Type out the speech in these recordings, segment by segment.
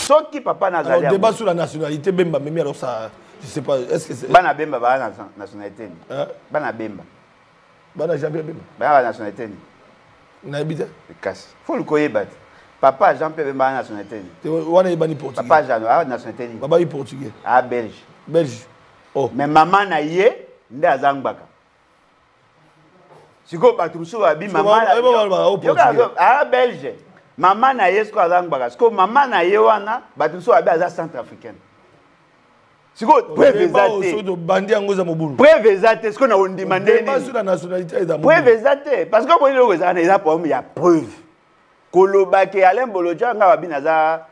Ce qui papa n'a pas. Débat sur la nationalité, Bemba, mais alors ça, je sais pas, est-ce que c'est... Bana Bemba, la nationalité. Bana Bemba. Bana Jean-Pierre Bemba. Bana la nationalité. Naïbita. Le casse. Faut le connaître, bat. Papa Jean-Pierre Bemba la nationalité. On est bani portugais. Papa Jean, la nationalité. Papa est portugais. Ah, belge. Belge. Oh. Mais maman na yé, nde azangbaka. Siko batuso abi maman. Ah, belge. Maman na yé, siko azangbaka. Siko maman na yé wana, batuso abi aza centrafricaine. Siko prévezate. Prévezate, ce qu'on a demandé. Pas sur la nationalité. Prévezate. Parce que pour nous, il y a preuve. Kolobake Alain Bolodja, nga wabi naza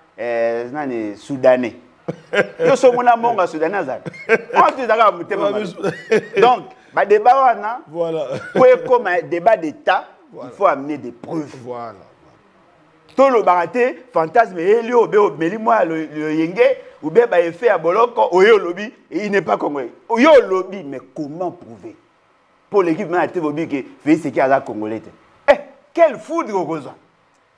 soudanais. Yo so mona monga soudanais azak. On te daka mutema. Donc, ba débat wana. Voilà. Pour comme un débat d'état, il faut amener des preuves. Voilà. Tout le baraté, fantasme, Elio, Meli moi le yenge, ou bien ba effet à Boloko, Oyo lobby, et il n'est pas congolais. Oyo lobby, mais comment prouver? Pour l'équipe, mais à Tébobi qui fait ce qu'il y a là congolais. Eh, quel foudre au besoin.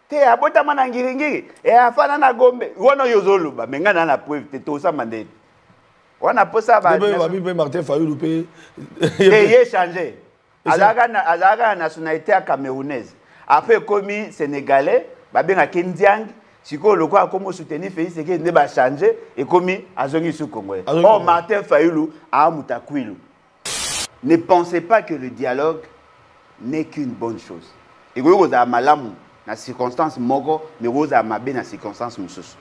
Te abota manangiri et afana na gombe wono yozoluba menga na preuve te to sa mandé wana posa ba Martin Fayulu pe et changer azaka nationalité camerounaise après commis sénégalais ba benga kendiang siko lokwa comme soutenir Félix que ne ba changer et commis azongi sous congolais. Oh Martin Fayulu a mutakwilu. Ne pensez pas que le dialogue n'est qu'une bonne chose. Et vous avez malamu dans circonstances mogo, mais vous avez mabé dans circonstances moussous.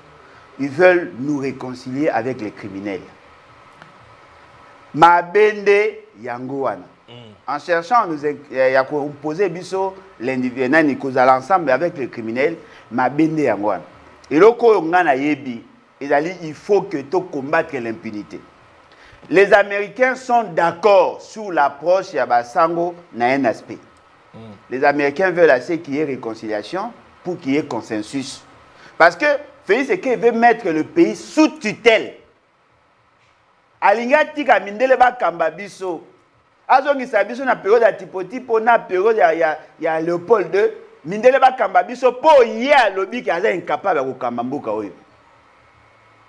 Ils veulent nous réconcilier avec les criminels. Mabende Yangouana. En cherchant à nous poser l'individu l'ensemble avec les criminels, Mabende Yangouana. Et il faut que tu combattes l'impunité. Les Américains sont d'accord sur l'approche Yabasango dans un aspect. Les Américains veulent assez qu'il y ait réconciliation pour qu'il y ait consensus. Parce que Félix Tshisekedi veut mettre le pays sous tutelle. Alinga tika mindele ba kamba biso. Azongi sabiso na période ya Tipo na période ya Léopold II. Mindele ba kamba biso po ya lobi ki aza incapable ya kokamba mboka oyo.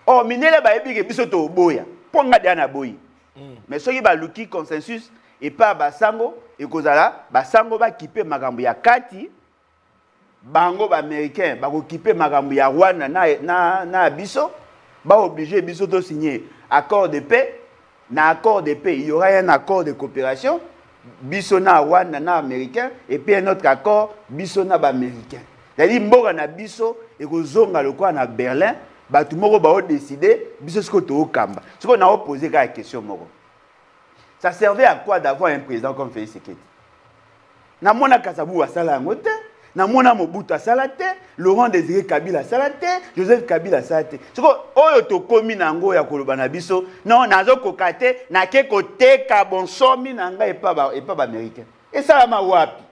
Oh mindele ba yebi ke biso to boya. Ponga dia na boyi. Mais soki ba luki consensus et pas basango et kozala basango ba kipe makambo ya kati bango ba américain ba ko kipe makambo ya Rwanda na biso ba obligé biso to signer accord de paix. Na accord de paix, il y aura un accord de coopération biso na Rwanda na américain et puis un autre accord biso na ba américain. C'est-à-dire mboka na biso et kozonga lokwa na Berlin ba tout moko ba décider biso ce que to okamba. Ce qu'on a posé la question moko. Ça servait à quoi d'avoir un président comme Félix Tshisekedi? Namona Kasabou a salamote, Namona Mobutu a salate, Laurent Désiré Kabila a salate, Joseph Kabila a salate. C'est quoi? Oyo to komi nango ya kolobana biso. Non, nazo kokate, na ke kote ka bonsomi nanga et pas américain. Et ça va ma wapi.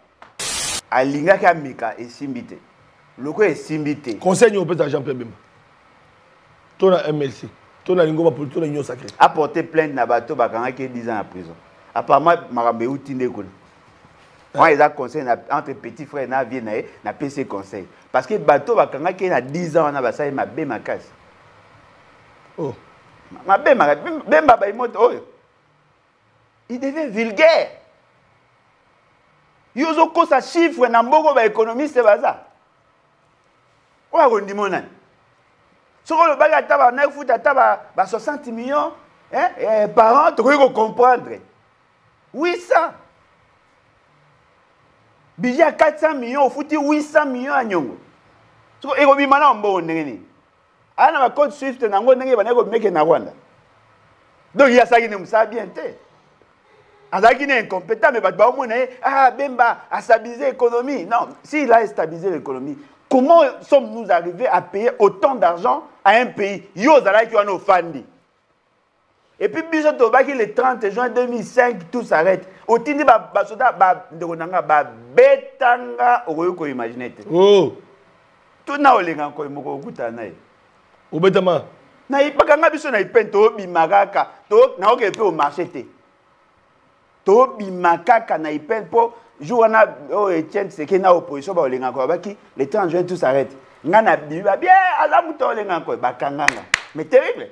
Alinga ka mika et simbite. Loko et simbite. Conseil au président Jean-Pierre Bemba. Tona MLC. Apporter plainte na bateau bakanga qui 10 ans en prison. Apparemment marambe utinde ko. Moi ils a conseil entre petits frères na vie na PC conseil parce que bateau bakanga qui na 10 ans na basai mabe makasi. Oh. Mabe bemba ba imoto oyo. Il devient vulgaire. Yozo ko sa chiffre na mboko ba économiste baza. Oya ko ndimona. Si on le bagarre, à 60 millions par an, tu peux comprendre. 800. Budget à 400 millions, il faut 800 millions à Nyongo. Et on dit maintenant, on a un code Swift, on a un mec na Rwanda. Donc il y a ça qui ne me savent bien. Il est incompétent, mais Bemba a stabilisé l'économie. Non, s'il a stabilisé l'économie, comment sommes-nous arrivés à payer autant d'argent à un pays? Et puis, le 30 juin 2005, tout s'arrête. Au Tindi, imaginer. Oh! Tout n'a pas l'air encore. Au Betama. Na pas na ipento bimagaka to na oke pe au marché te. To bimakaka na ipento jour na Etienne c'est que na opposition ba olenga ko baki le 30 juin tout s'arrête. ngana biba bien ala mutole ngako bakanganga mais terrible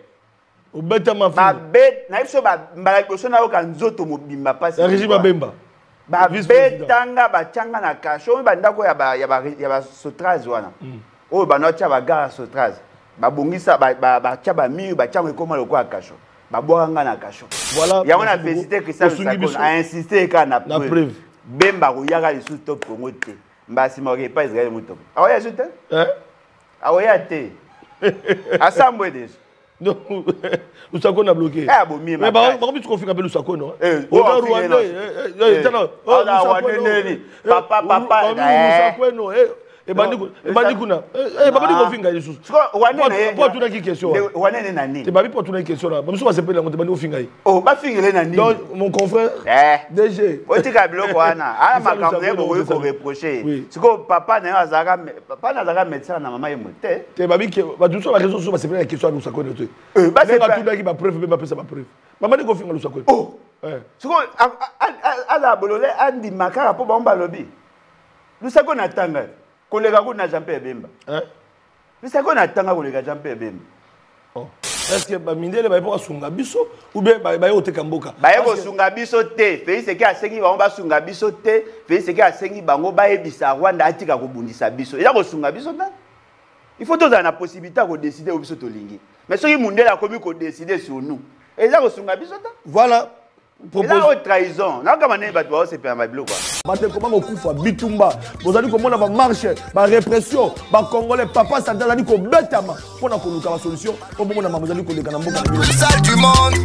au beta ma ba bet na biso ba mbala koso na oka nzoto mobimba pasi régime bemba ba betanga ba changa na kasho ba ndako ya ba sotraz wana o ba no tia ba gara sotraz ba bongisa ba tia ba mur ba tia ko malo kwa kasho ba boanga na kasho voilà ya wana féliciter Christian Sakon a insisté ka na preuve bemba ko yaga li sous top Congo te mbasi mo ke pas Israël muto aoya jute aoya te assemblée déjà non Lusako a bloqué mais par contre tu confirmes un peu Lusako non on Rwandais papa Lusako non et bandi kuna babadi kofinga yesu pour tu na qui question wana ne nani te babi pour tu na question là bamuso basepela ngo te bandi kofinga yi oh ba fingele nani donc mon confrère DG otika biloko wana ala makambo ne boye ko reprocher siko papa na azaka médecin na mama yemo te babi ke ba tout sur la réseau so basepela la question Lusako ne te ba c'est pas tout qui ba preuve ba pesa ba preuve babadi kofinga Lusako oh siko ala bolole andi makara po ba mbalobi Lusako na tanga kolega ko na Jean-Pierre Bemba Lusako na tanga kolega Jean-Pierre Bemba est-ce que ba mindele ba pour sunga biso ou bien ba yo te kamboka ba yo sunga biso te Félix ki asengi ba ba sunga biso te Félix ki asengi bango ba ebisa Rwanda atika ko bundisa biso eza ko sunga biso na il faut toza na possibilité ko décider biso to lingi mais soki mundela komi ko décider sur nous eza ko sunga biso ta voilà propose la trahison na kama ne bato ba se pe ma biloko bate comment okufa bitumba bozali komona ba marche ba répression ba congolais papa ça dali ko betama pona ko luka ba solution po bomona mamozali ko leka na mboka na salle du monde.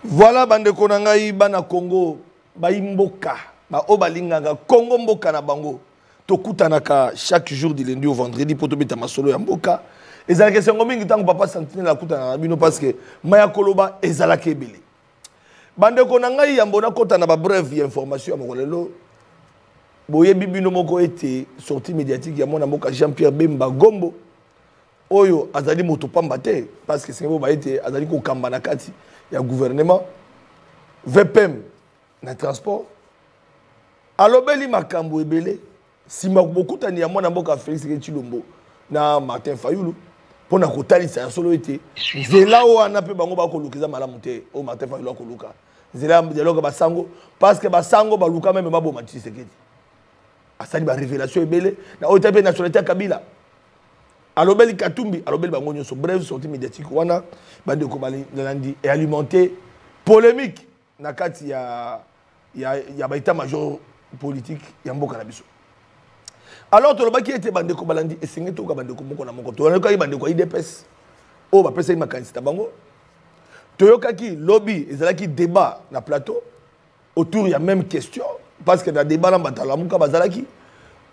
Voilà bande ko na ngai bana Congo ba imboka ba obalinganga Congo mboka na bango tokutanaka chaque jour du lundi au vendredi pour tobeta masolo ya mboka ezalaka sengo mingi tango papa Sentinelle akutana na bino parce que maya koloba ezalaka ebele bande ko na ngai yambona kota na ba brève information ya mokolelo boyebi bino moko ete sortie médiatique ya mona mboka Jean-Pierre Bemba Gombo oyo azali moto pamba te parce que sengo ba ete azali ko kamba na kati ya gouvernement VPM na transport alobeli makambo ebele sima bokutani ya mwana mboka Félix Tshilombo na Martin Fayulu pona kotalisa ya solo ete nzela wana pe bango bakolukiza malamu te o Martin Fayulu akoluka nzela dialogue basango parce que basango baluka même baboma Tshisekedi asali ba révélation ebele na otape nationalité Kabila alobeli Katumbi alobeli bango nyonso bref sortie médiatique wana bande ko bali landi et alimenter polémique na kati ya ba état major politique ya mboka na biso. Alors to lobaki ete bande ko balandi esengi to ka bande ko moko na moko to yoka bande ko IDPS o ba pesa ma candidat bango to yoka ki lobby ezalaki débat na plateau autour ya même question parce que dans débat na batala muka bazalaki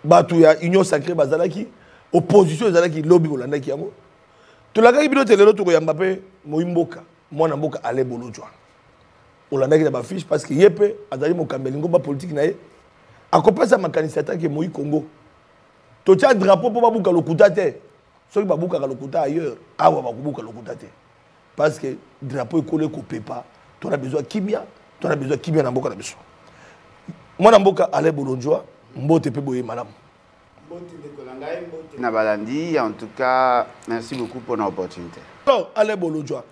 batu ya union sacrée bazalaki opposition ezalaki lobby olandaki yango to lakaki bino telelo to ko yamba pe moimboka mwana mboka ale bolojwa olandaki na ba fiche parce que yepe azali mokambeli ngomba politique na ye akopesa ma candidat ke moi Congo to tia drapeau pour babuka lokuta te soki babuka ka lokuta ailleurs awa bakubuka lokuta te parce que drapeau ekole ko pepa to na besoin kimia na mboka na biso mwana mboka ale bolonjwa mbote pe boye malamu na balandi en tout cas merci beaucoup pour l'opportunité non ale bolonjwa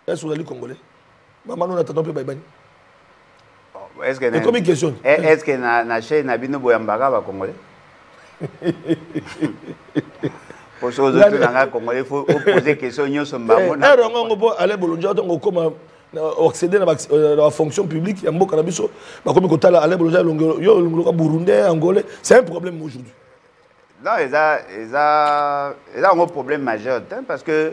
est-ce que vous congolais maman nous attendons pe baibani est-ce que comme une question est-ce que na chaîne na bino boyambaka ba congolais pour ça aujourd'hui na congolais faut poser question nyonso mbambo na rongo bo ale bolonjwa to ngokoma accéder na la fonction publique ya mboka na biso ba komi kotala ale bolonjwa yo ngoloka burundais angolais c'est un problème aujourd'hui non ça un problème majeur parce que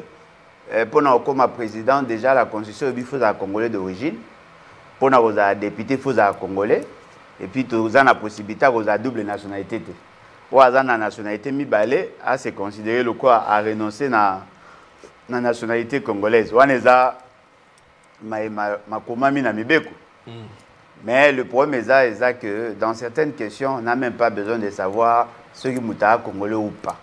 pour nous comme président déjà la constitution il faut un congolais d'origine pour nous un député il faut un congolais et puis tu as la possibilité de double nationalité pour avoir la nationalité mi balé à se considérer le quoi à renoncer na nationalité congolaise on est à ma komami na mibeko mais le problème est que dans certaines questions on n'a même pas besoin de savoir ce qui est congolais ou pas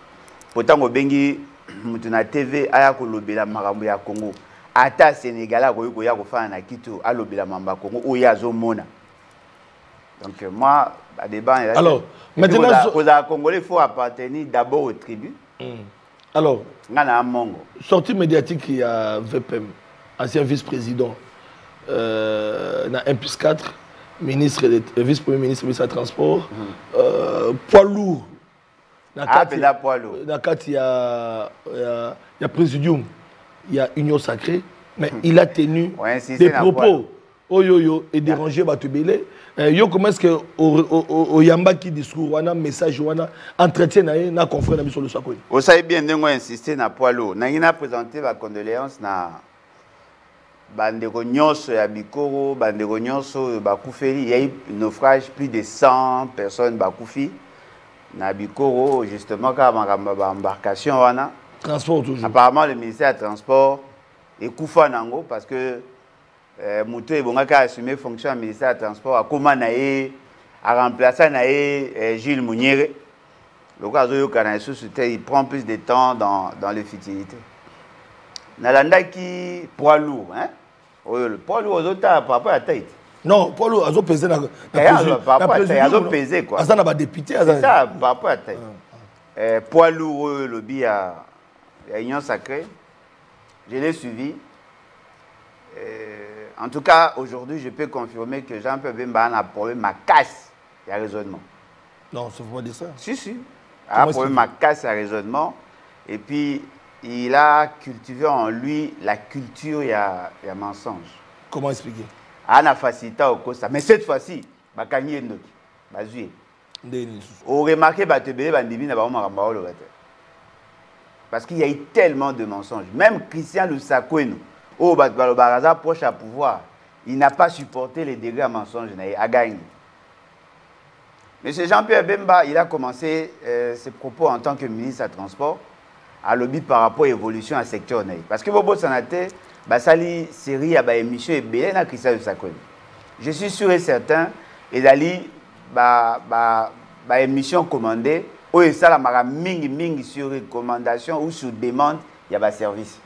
pourtant au bengi mutuna TV aya ko lobela makambo ya Congo ata Sénégal ko ya ko fana na kitu alobela mamba Congo o ya zo mona Donc moi, à débat, alors, maintenant, aux Congolais, il faut appartenir d'abord aux tribus. Alors, Mongo. Sortie médiatique, il y a VPM, ancien vice-président, na 1+4, vice-premier ministre, ministre des Transports, poids lourd. Poids lourd. Il y a Présidium, il y a Union Sacrée, mais il a tenu des propos et dérangé Batubele. Yo comment est-ce que au Yamba qui discours wana message wana entretien na confrère na biso le Sakoi. Vous savez bien ndenge insister na poids lourd. Na ngina présenter ba condoléances na bandeko nyonso ya Bikoro, bandeko nyonso bakufeli, il y a eu naufrage plus de 100 personnes bakufi na Bikoro justement quand ba embarcation wana transport toujours. Apparemment le ministère du transport est kufa nango parce que Moutou et Bongaka a assumé fonction au ministère du Transport, a remplacé Gilles Mouniere. Le cas il prend plus de temps dans les futilités. Nalanda qui poids lourd, hein? Le poids lourd aux autres par rapport à la tête. Non, poids lourd, ils ont pesé par rapport à la tête. Ils ont pesé quoi. Ça n'a pas député. C'est ça, par rapport à la tête. Poids lourd, le bi à Union Sacrée. Je l'ai suivi. En tout cas, aujourd'hui, je peux confirmer que Jean-Pierre Bemba a un problème à casse et à raisonnement. Non, ça ne faut pas dire ça. Si. Il a un problème à casse et à raisonnement. Et puis, il a cultivé en lui la culture et à mensonge. Comment expliquer? Il a facilité au Costa. Mais cette fois-ci, il a gagné. On remarque que parce qu'il y a eu tellement de mensonges. Même Christian Lusakoueno, au Baraza proche à pouvoir, il n'a pas supporté les dégâts mensonges, il a gagné. M. Jean-Pierre Bemba, il a commencé ses propos en tant que ministre des Transports à lobby par rapport à l'évolution du secteur. Parce que Bobo Sanate, Basali, série, à émission et bien à Christian Lusakoueno. Je suis sûr et certain, et Dali, émission commandée, où il y a mingi sur recommandation ou sur demande, il y a un service.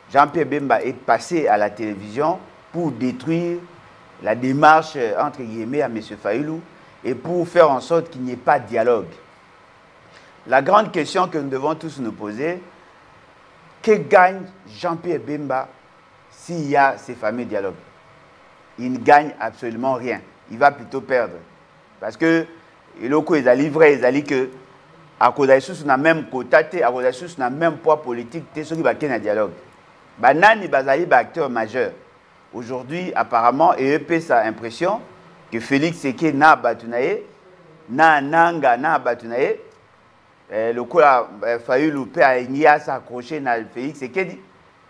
Jean-Pierre Bemba est passé à la télévision pour détruire la démarche, entre guillemets, à M. Fayoulou et pour faire en sorte qu'il n'y ait pas de dialogue. La grande question que nous devons tous nous poser, que gagne Jean-Pierre Bemba s'il y a ces fameux dialogues? Il ne gagne absolument rien. Il va plutôt perdre. Parce que les locaux, ils ont livré, ils ont dit que à cause de sous na même quota, à cause de sous na même poids politique, c'est ceux qui va un dialogue. Banani Bazali est acteur majeur. Aujourd'hui, apparemment, EEP sa impression que Félix Seke n'a batunaye, na nanga na batunaye. Le coup a fallu louper à Nia s'accrocher na Félix Seke dit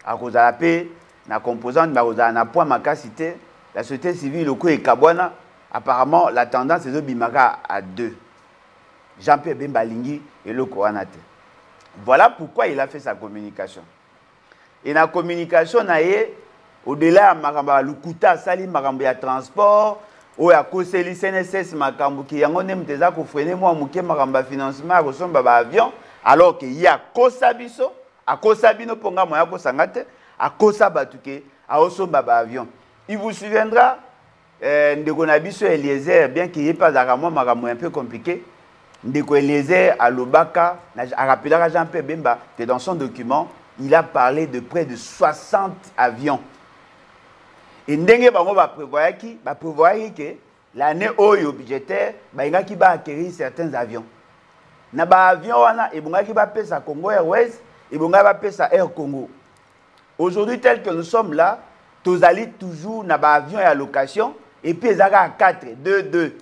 à cause de la paix, na composante, na cause de la poids makasité, la société civile, le coup est Kabwana. Apparemment, la tendance est de Bimaka à 2. Jean-Pierre Bemba Lingui et le Koranate. Voilà pourquoi il a fait sa communication. Et la communication, au-delà de Lukuta, Sali, Maramba transport, ou à Koseli, CNSS, Makambu, qui a freiner moi, Mouké, Maramba financement, ressemble à avion, alors qu'il y a Kosabiso, à Kosabino, Ponga, Moya Kosangate, à Kosabatuke, à Osomba avion. Il vous souviendra, Ndekonabiso Eliezer, bien qu'il n'y ait pas d'arrament, un peu compliqué, Ndeko Eliezer à Lobaka, a rappelé à Jean-Pierre Bemba que dans son document, il a parlé de près de 60 avions. Et Ndenge Bango va prévoir que l'année Oyo budgétaire, il va acquérir certains avions. Na ba avion wana et bonga qui va payer sa Congo Airways et bonga va payer sa Air Congo. Aujourd'hui tel que nous sommes là, tous allons toujours na ba avion et à location et puis ils à 4, 2, 2.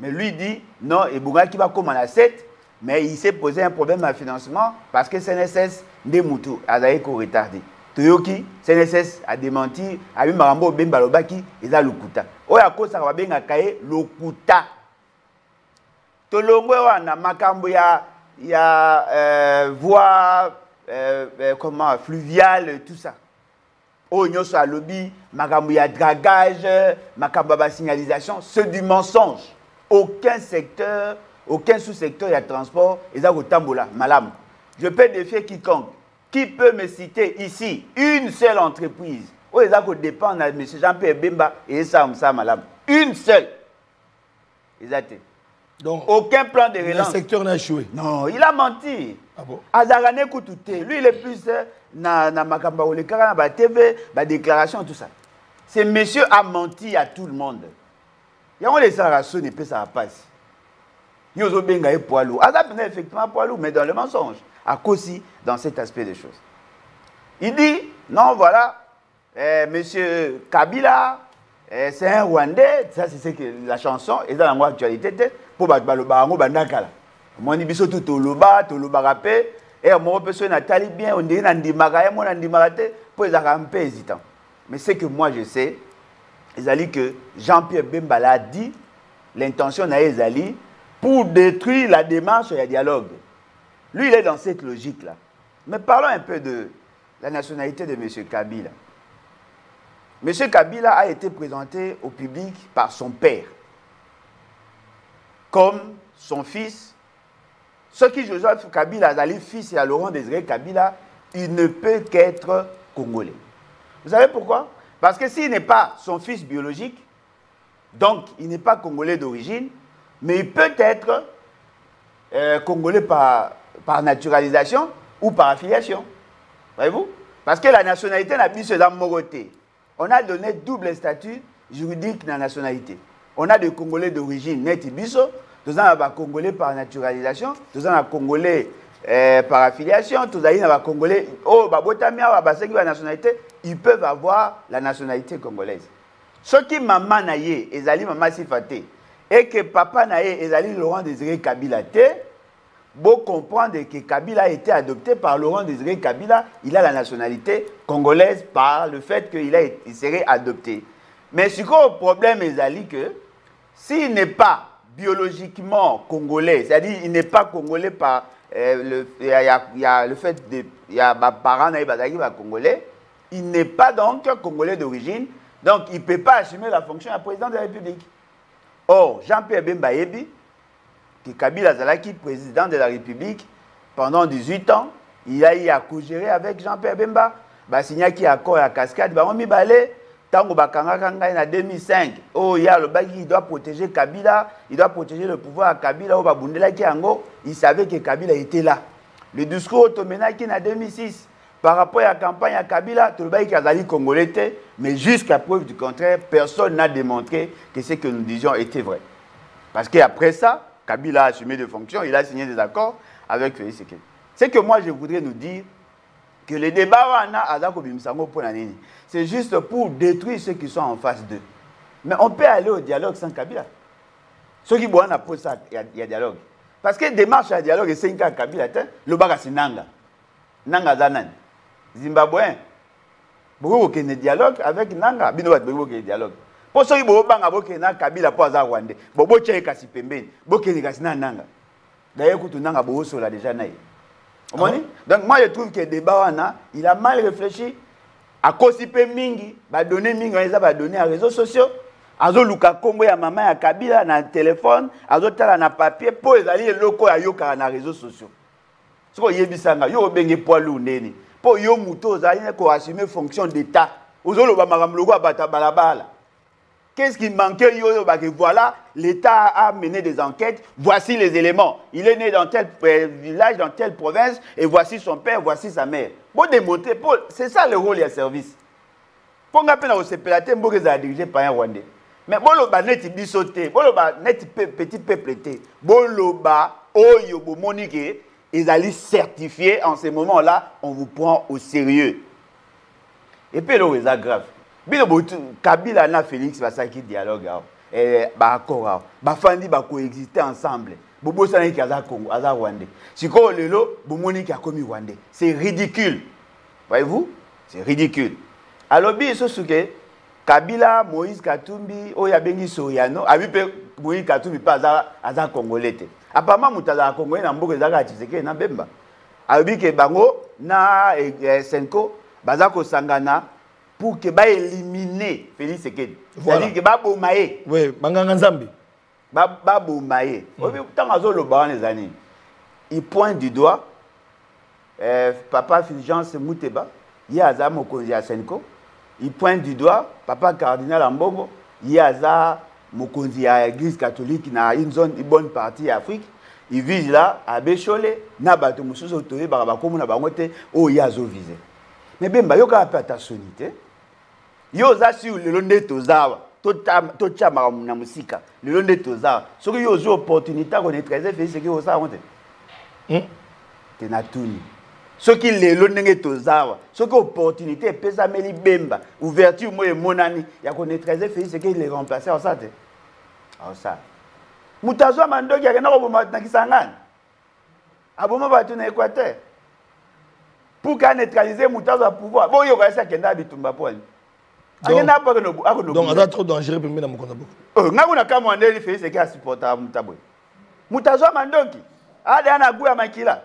Mais lui dit non et bonga qui va comme à 7, mais il s'est posé un problème de financement parce que CNSS de Moutou a retardé. Toyoki, CNSS a démenti, a eu Marambo Bemba Lobaki, et a Lokuta. Oya Kosa va bien akaye Lokuta. Tolongwe wana makambo ya voie comment fluviale tout ça. Oyo so a lobby, makambo ya dragage, makambo ba signalisation, c'est du mensonge. Aucun secteur, aucun sous-secteur de transport et ça tambola malam. Je peux défier quiconque. Qui peut me citer ici une seule entreprise où les gens dépendent de M. Jean-Pierre Bemba et ça, malam. Une seule. Exactement. Donc, aucun plan de relance. Le secteur n'a échoué. Non, il a menti. Ah bon? Azarane Koutoute. Lui, il est plus na Makamba Olekara, na TV, na déclaration, tout ça. Ce monsieur a menti à tout le monde. Il y a les sarasons et puis ça passe. Il y a des poids lourds. Azarane effectivement poids lourd, mais dans le mensonge. À cause dans cet aspect des choses. Il dit, non, voilà, monsieur Kabila, c'est un Rwandais, ça c'est la chanson, et dans l'actualité, pour Baloba, Bandakala. Moi, je suis tout au Loba, rapé, et moi, je suis Nathalie bien, on dit Nandimara, moi, Nandimara, pour les un peu hésitant. Mais c'est que moi, je sais, que Jean-Pierre Bembala a dit, l'intention d'Ezali, pour détruire la démarche et le dialogue. Lui, il est dans cette logique-là. Mais parlons un peu de la nationalité de M. Kabila. M. Kabila a été présenté au public par son père, comme son fils. Ce qui Joseph Kabila, Azali, fils et à Laurent Désiré Kabila, il ne peut qu'être congolais. Vous savez pourquoi? Parce que s'il n'est pas son fils biologique, donc il n'est pas congolais d'origine, mais il peut être congolais par naturalisation ou par affiliation. Voyez-vous? Parce que la nationalité n'a pas dans Moroté. On a donné double statut juridique dans la nationalité. On a des Congolais d'origine net Ibiso, tous en a Congolais par naturalisation, tous en a Congolais par affiliation, tous en a Congolais, oh, Babotamia, Basengi, la nationalité, ils peuvent avoir la nationalité congolaise. Ce qui maman naïe, Ezali maman Sifate, et que papa naïe, Ezali Laurent Désiré Kabila Té, vous comprendre que Kabila a été adopté par Laurent Désiré Kabila, il a la nationalité congolaise par le fait qu'il serait adopté. Mais ce que le problème est que s'il n'est pas biologiquement congolais, c'est-à-dire il n'est pas congolais par il y a le fait de il y a parents congolais, il n'est pas donc congolais d'origine, donc il ne peut pas assumer la fonction de président de la République. Or, Jean-Pierre Bemba Yebi, que Kabila Zalaki, président de la République, pendant 18 ans, il a eu à co-gérer avec Jean-Pierre Bemba. Il signé un accord à Cascade. Il en 2005, il doit protéger Kabila, il doit protéger le pouvoir à Kabila. Il savait que Kabila était là. Le discours automénaki en 2006, par rapport à la campagne à Kabila, tout le monde est congolais, mais jusqu'à preuve du contraire, personne n'a démontré que ce que nous disions était vrai. Parce qu'après ça, Kabila a assumé des fonctions, il a signé des accords avec Félix Tshisekedi. C'est que moi, je voudrais nous dire que les débats, c'est juste pour détruire ceux qui sont en face d'eux. Mais on peut aller au dialogue sans Kabila. Ceux qui boivent pour ça, il y a dialogue. Parce que démarche à dialogue, c'est un Kabila, le baga c'est Nanga. Nanga Zanan. Zimbabwe. Beaucoup de dialogue avec Nanga. Beaucoup de dialogue. Pour ceux qui ont un Kabila pour Azar Rwandais, beaucoup de gens qui pembeni, beaucoup de gens qui nanga. D'ailleurs, quand Nanga Boso l'a déjà naï. Donc moi je trouve que le débat il a mal réfléchi. À cause de mingi, va donner mingi, va donner à réseaux sociaux. Azo luka Congo ya maman ya Kabila na téléphone, azo tala na papier pour les alliés locaux à yoka na réseaux sociaux. Ce qu'on yebisanga, yo benge poilu neni. Pour yo muto zali ko assumer fonction d'état. Ozo lo ba maramlogo abata balabala. Qu'est-ce qui manquait? Voilà, l'État a mené des enquêtes, voici les éléments. Il est né dans tel village, dans telle province, et voici son père, voici sa mère. Pour démontrer, c'est ça le rôle et le service. Pour nga pena osepelate mboke za dirigé par un Rwandais. Mais boloba neti bisoté, boloba neti petit peuple té, boloba oyo bomonique, ils allaient certifier en ce moment-là, on vous prend au sérieux. Et puis là, c'est grave. Kabila na Félix Basaki dialogue ba accord ba fandi ba coexister ensemble bobo sana ki aza Congo aza Rwandais siko lelo bomoni ki akomi Rwandais, c'est ridicule. Voyez-vous, c'est ridicule. Alors bi sosuke Kabila Moïse Katumbi oya bengi Soyano abi pe Moïse Katumbi pas aza congolais te apparemment mutaza congolais na mboka ezaka Tshisekedi na Bemba abi ke bango na Senko baza ko sangana pour que ba éliminer Félix Tshisekedi. C'est-à-dire que ba bomaye. Oui, banganga nzambi. Ba bomaye. Tant azo lo ba les années. Il pointe du doigt papa Fulgence Mouteba, Yaza Mokonzi Asenko. Il pointe du doigt papa cardinal Ambongo, Yaza mokonzi ya église catholique na une zone, une bonne partie d'Afrique. Il vise là à Bécholé, na bato mususu otoye ba komuna bango te o yazo visé. Mais bemba yoka pa ta sonité. Yo za si le londe tozawa, to chama na musika, le londe tozawa. Soki yo zo opportunité ko netreze fait ce que o sa honte. Te na tuni. Soki le londe tozawa, soki opportunité pesa meli bemba, ouverture mo e monani ya ko netreze fait ce que les remplacer en ça te. En ça. Mutazo mandoki akena ko boma na Kisangani. Aboma batu na Équateur. Pour qu'on neutraliser Mutazo à pouvoir. Bon yo ka sa kenda bitumba poni. Donc c'est trop dangereux pour moi dans mon compte. Oh, ngakuna kama ndeli fait c'est qui a supporter Mutaboy. Mutazo mandoki. Ade ana guya makila.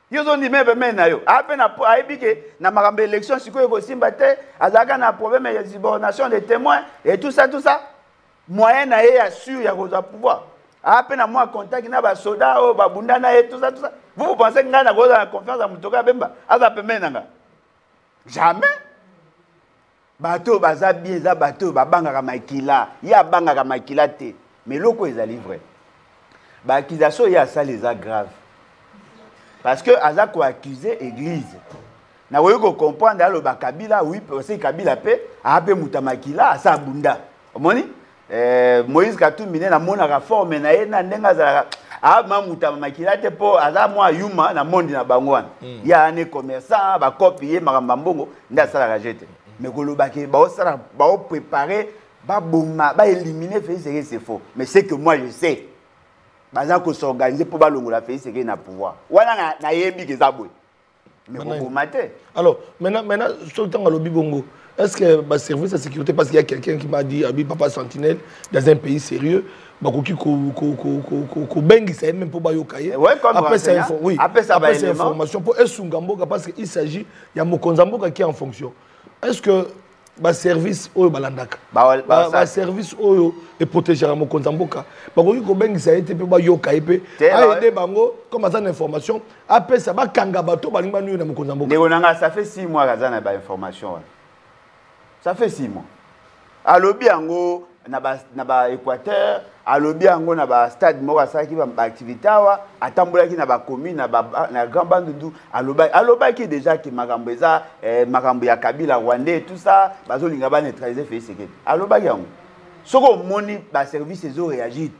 Yo zo ndime be mena yo. Ape na aibike na makambe élection sikoyo ko simba te, azaka na problème ya subordination des témoins et tout ça. Moyen na ye assure ya ko pouvoir. Ape na moi contact na ba soda o ba bundana et tout ça. Vous pensez que ngana ko na confiance à Mutoka Bemba? Aza pe mena nga. Jamais. Bateau baza bien za bateau ba bangaka makila. Ya bangaka makila te. Mais loko ezali vrai. Ba accusation ya ça les a grave. Parce que aza ko accuser église. Na woyo ko comprendre alo ba Kabila oui parce que Kabila pe a pe mutamakila asa bunda. Omoni? Moïse Katumbi na mona ka forme na ye na ndenga za a mamuta makila te po aza mwa yuma na monde na bangwana. Ya ane commerçant ba copier makamba mbongo nda sala ka jete. Mais koloba ke ba osala ba préparer ba boma ba éliminer fait c'est faux. Mais c'est que moi je sais. Baza ko s'organiser pour ba longola fait c'est que na pouvoir. Wana na yebi ke za boy. Mais ko maté. Alors maintenant sur le temps à lobi bongo. Est-ce que le service de sécurité, parce qu'il y a quelqu'un qui m'a dit, Abi Papa Sentinelle, dans un pays sérieux, même pour Bayokaye. Après cette information, pour Esungamboka, parce qu'il s'agit, il y a Mokonzamboka qui est en fonction. Est-ce que le service Oyo Balandaka, le service Oyo est protégé à Mokonzamboka, parce que ça a été pour Bayokaye, a aidé Bango, comme ça l'information, après ça va Kangabato, Balingmanu na Mokonzamboka. Ça fait 6 mois que ça n'a pas d'information. Ça fait 6 mois. À l'Obiango, na Équateur, à l'Obiango, na stade Morasa qui va activité, à Tamboula qui na commune, na Grand Bandundu, à l'Oba qui déjà qui Magambeza, Magamboya Kabila, Rwandais, tout ça, bazo lingaba neutraliser fait ce que. À l'Oba yango. Ce qu'on moni, ba service ils ont réagi,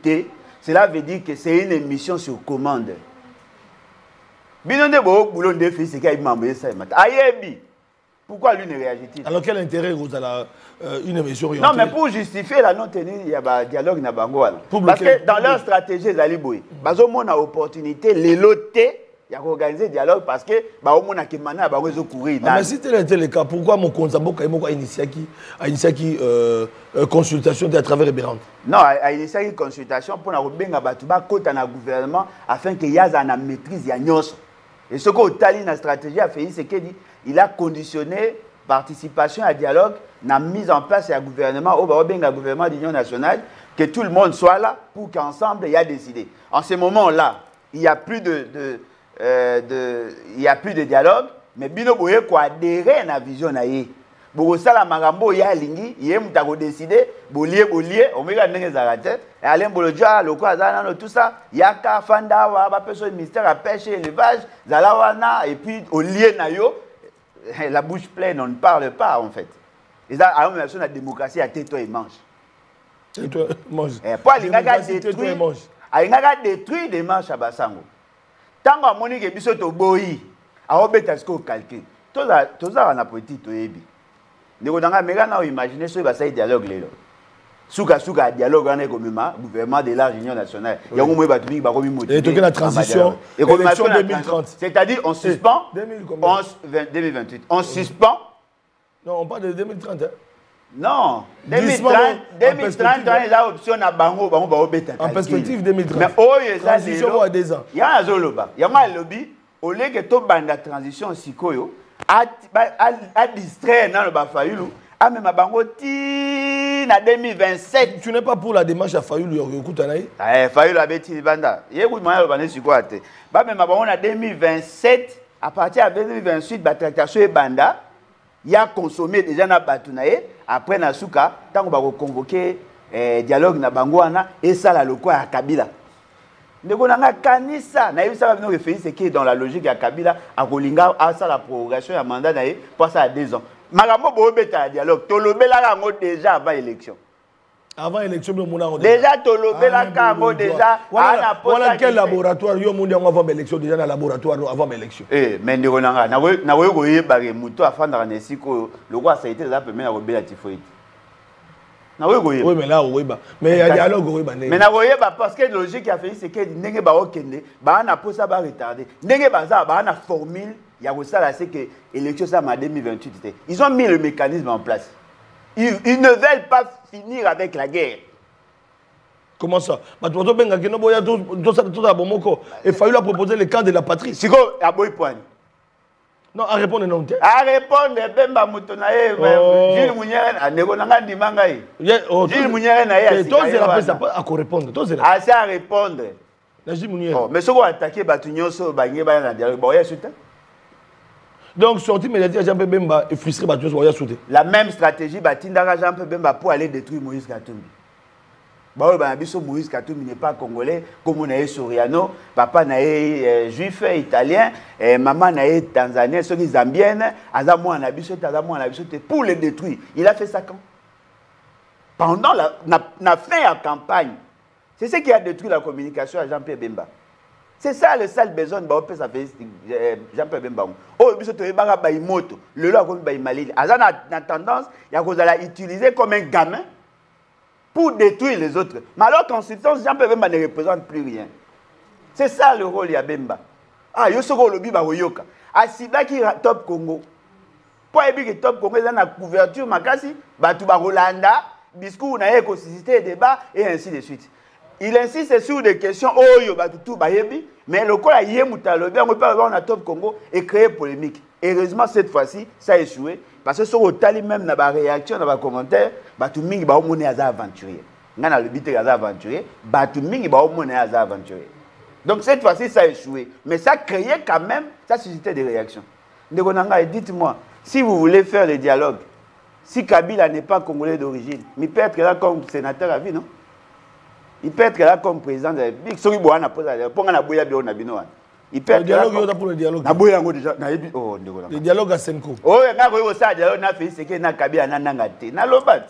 cela veut dire que c'est une émission sur commande. Binonde bo boulon de fait ce qu'il y a mamboye ça matin. Ayebi. Pourquoi lui ne réagit-il? Alors quel intérêt vous avez une émission orientée? Non, mais pour justifier la non-tenue, il y a un dialogue na bango. Parce que dans leur stratégie, Zali Boy, bazo mona opportunité, les lotés, il y a organisé dialogue parce que bazo mona qui mana bazo courir. Mais si tel était le cas, pourquoi mon Konzamboka a initié consultation à travers les Bérantes? Non, a initié une consultation pour na batuba kota na gouvernement afin que yaza na maîtrise ya nyos. Et ce que Tali na stratégie a fait, c'est qu'il dit il a conditionné participation à dialogue, la mise en place du gouvernement, au gouvernement d'Union nationale, que tout le monde soit là pour qu'ensemble il y a décidé. En ce moment-là, il n'y a plus de dialogue, mais Bino Boye ko adhérer à la vision naïe. Bo sala magambo ya lingi, yé mutako décider, bolier, on me regarde les arrêtés, et Alain Bolodja, le quoi zana tout ça, yaka fanda wa ba personne ministère à pêche élevage, zalawana et puis au lieu nayo. La bouche pleine, on ne parle pas en fait. Et ça, à la démocratie, à tais-toi et mange. Tais-toi et mange. Pas les gars détruit des manches à Bassango. Tant que Monique et Bissot au Boyi, à Obetasco calcul. Tout ça, on a petit au Ebi. Nous avons imaginé ce que ça dialogue là. Souka dialogue avec le gouvernement de la Union nationale. Il y a la transition. Élection 2030. C'est-à-dire on suspend 2028. On suspend. Non, on parle de 2030. Non, 2030, il y a option à Bango, en perspective 2030. Mais oh, il y a transition à 2 ans. Il y a un lobby. Il y a un lobby. Au lieu que tout la transition sikoyo a distraire dans le Bafayoulou. Ah, mais ma bango ti na 2027. Tu n'es pas pour la démarche à Fayoulou Yokutanaï? Fayoulou a bêti banda. Il y a beaucoup de moyens de se quoi. Bah, mais ma bango na 2027, à partir de 2028, la tractation est banda. Il y a consommé déjà na Batounaï. Après, na souka, tant qu'on va convoquer dialogue na bangwana et ça la loko ya Kabila. Ndeko nanga kanisa na yebisa bino référence c'est qui dans la logique ya Kabila a kolinga a ça la prorogation ya mandat na passe à 2 ans. Magambo bobeta dialogue tolobela ngo déjà avant élection. Avant l'élection, déjà tolobela kango déjà voilà quel laboratoire yo mundi avant l'élection déjà dans laboratoire avant l'élection. Mais ndeko nanga na we koyeba ke muto afanda na siko le roi ça a été là premier na robela tifoïde. Na we koyeba. Oui mais là oyeba. Mais il y a dialogue oyeba. Mais na koyeba parce que logique a fait c'est que ndenge ba okende ba na posa ba retarder. Ndenge baza ba na formule ya ko sala c'est que élection ça ma 2028. Ils ont mis le mécanisme en place. Ils ne veulent pas finir avec la guerre. Comment ça? Il fallu leur proposer le camp de la patrie. C'est quoi? Non, à répondre non. À répondre, Bemba Moutonae, Gilles Mounière, à Negonanga Dimangaï. Gilles Mounière, à répondre. Ah, c'est à répondre. Gilles Mounière. Mais ce qu'on a attaqué, Batunyoso, Bagné, Bayana, Boya Souta. Donc, sorti immédiatement, Jean-Pierre Bemba est frustré, Batunyoso, Souta. La même stratégie, Batindara Jean-Pierre Bemba pour aller détruire Moïse Katumbi. Moïse Katumbi n'est pas congolais, comme on est soriano, papa n'est juif, italien, maman n'est tanzanien, ceux qui zambienne, Azamo en abisso, pour le détruire. Il a fait ça quand? Pendant la fin de la campagne. C'est ce qui a détruit la communication à Jean-Pierre Bemba. C'est ça le seul besoin de Jean-Pierre Bemba. Oh, le loi comme Baïmalil. Azan a tendance, il y a utiliser comme un gamin pour détruire les autres. Mais alors qu'en substance, Jean-Pierre Bemba ne représente plus rien. C'est ça le rôle de Bemba. Ah, Yosoko Lobi Baroyoka. Ah, si là qui top Congo. Pour que top Congo, il y a une couverture, Makasi, Batouba Rolanda, Biscou, on a écosysté débat, et ainsi de suite. Il insiste sur des questions, oh, yo, Batoutou, Bayebi, mais le col a Yemouta, le bien, on peut avoir un top Congo et créer polémique. Heureusement, cette fois-ci, ça a échoué. Parce que sur le tali même, dans la réaction, dans les commentaires, Batoumingi va au monde à aventurier. Dans le but de aventurier, Batoumingi va au monde à aventurier. Donc cette fois-ci, ça a échoué. Mais ça a créé quand même, ça a suscité des réactions. Dites-moi, si vous voulez faire le dialogue, si Kabila n'est pas congolais d'origine, il peut être là comme sénateur à vie, non? Il peut être là comme président de la République. Il peut être là pour le dialogue. Le dialogue à Senko. Oh, c'est que na Kabila na lobat.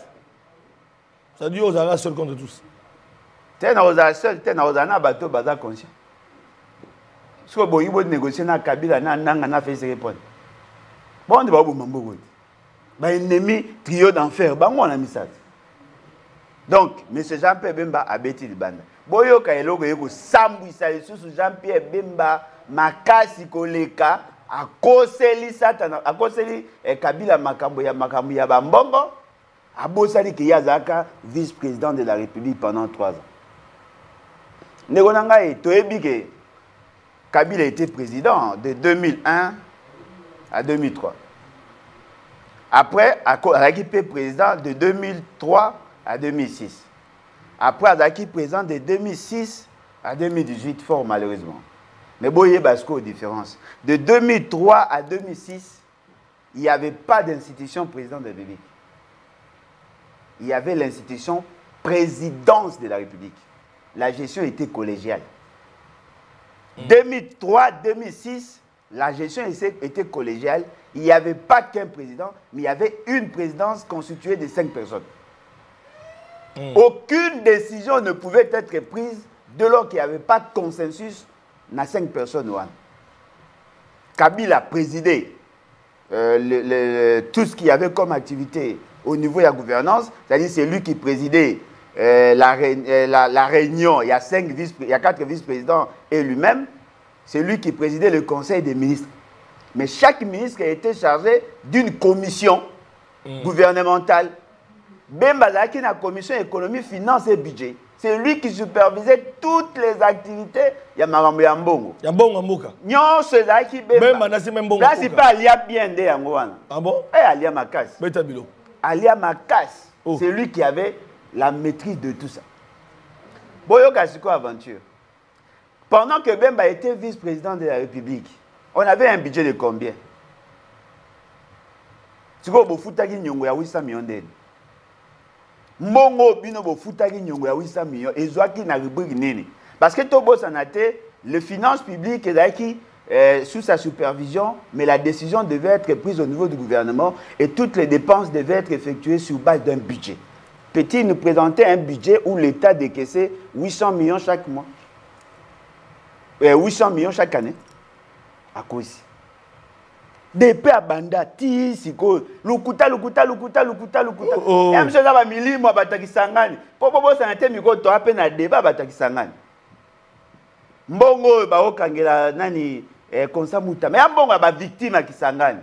Ça dit aux Arabes seuls contre tous. T'es na aux Arabes seuls, t'es na aux Arabes bateau baza conscient. Ce que bon, il faut négocier na Kabila na fait se répondre. Bon, on va vous mambo. Bah ennemi trio d'enfer, bah on a mis ça. Donc, M. Jean-Pierre Bemba a bêti le banda. Boyo Kaeloko Yoko Sambouissa sous Jean-Pierre Bemba Makasi Koleka a koseli Satan a koseli Kabila Makambo ya Bambongo a bossali ki Yazaka vice-président de la République pendant 3 ans. Negonanga et toyebi ke Kabila était président de 2001 à 2003. Après, il a été président de 2003 à 2006. Après, il a été président de 2006 à 2018, fort malheureusement. Mais bon, il y a une différence. De 2003 à 2006, il n'y avait pas d'institution président de la République. Il y avait l'institution présidence de la République. La gestion était collégiale. 2003-2006, la gestion était collégiale. Il n'y avait pas qu'un président, mais il y avait une présidence constituée de 5 personnes. Aucune décision ne pouvait être prise de lors qu'il n'y avait pas de consensus dans 5 personnes. Kabila présidait tout ce qu'il y avait comme activité au niveau de la gouvernance, c'est-à-dire c'est lui qui présidait la réunion, il y a 4 vice-présidents et lui-même, c'est lui qui présidait le conseil des ministres. Mais chaque ministre a été chargé d'une commission gouvernementale. Bemba Zaki na commission économie, finance et budget. C'est lui qui supervisait toutes les activités. Il y a Marambo Yambongo. Yambongo Mouka. Non, c'est là qui Bemba. Là, c'est pas Alia bien de Yangoana. Ah bon? Et Alia Makas. Betabilo. Alia Makas. Oh. C'est lui qui avait la maîtrise de tout ça. Boyo Kasiko Aventure. Pendant que Bemba était vice-président de la République, on avait un budget de combien? Tu vois, il y a 800 millions d'euros. mbongo bino bo futaki nyongo ya 800 millions ezwaki na rubrique nini parce que tobo sanate les finances publiques ezaki sous sa supervision, mais la décision devait être prise au niveau du gouvernement et toutes les dépenses devaient être effectuées sur base d'un budget. Petit nous présentait un budget où l'État décaissait 800 millions chaque mois. 800 millions chaque année. À cause. Depuis à Banda, Tisiko, Lukuta. Et M. Zaba Mili, moi, Bataki Sangani. Popo Sanate Miko, tu as peine à débat Bataki Sangani. Mbongo, Bao Kangela, Nani. Konsa muta mais ambonga ba victime à Kisangani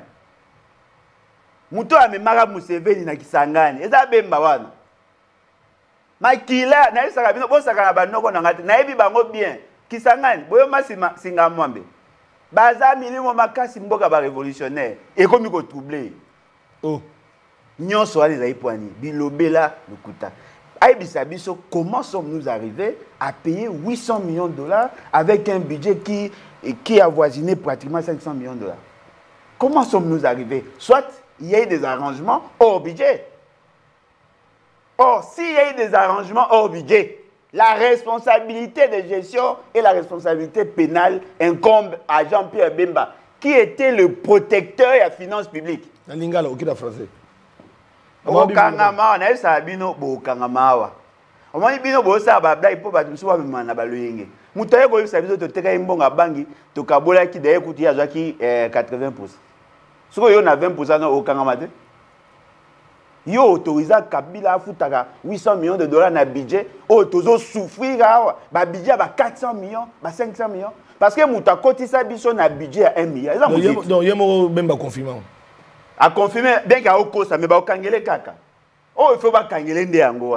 muto amemaka Museveni na Kisangani eza bemba wana makila na isaka bino bosaka na banoko na ngati na yebi bango bien Kisangani boyo masima singa mwambe baza milimo makasi mboka ba révolutionnaire ekomi ko troubler oh nyonso ali za ipwani bilobela lukuta Aïbissa Bisso, comment sommes-nous arrivés à payer 800 millions de dollars avec un budget qui avoisinait pratiquement 500 millions de dollars? Comment sommes-nous arrivés? Soit il y a eu des arrangements hors budget. Or, s'il y a eu des arrangements hors budget, la responsabilité de gestion et la responsabilité pénale incombe à Jean-Pierre Bemba, qui était le protecteur de la finance publique. Na lingala okida français. Okangama na esa bino bo kangamawa. Omoni bino bo sa ba blai po ba tsuwa mimana ba loyenge. Mutaye ko yisa biso to teka imbonga bangi to kabola ki daye kuti ya zaki 80%. Soko yo na 20% na okangama te. Yo autorisa Kabila afutaka 800 millions de dollars na budget o tozo souffrir awa ba budget ba 400 millions, ba 500 millions parce que mutakoti sa biso na budget à 1 milliard. Donc yemo Bemba confirmant. A confirmé bien qu'il y a au cause, mais il kangele kaka. Oh, il faut pas kangele ndi yango.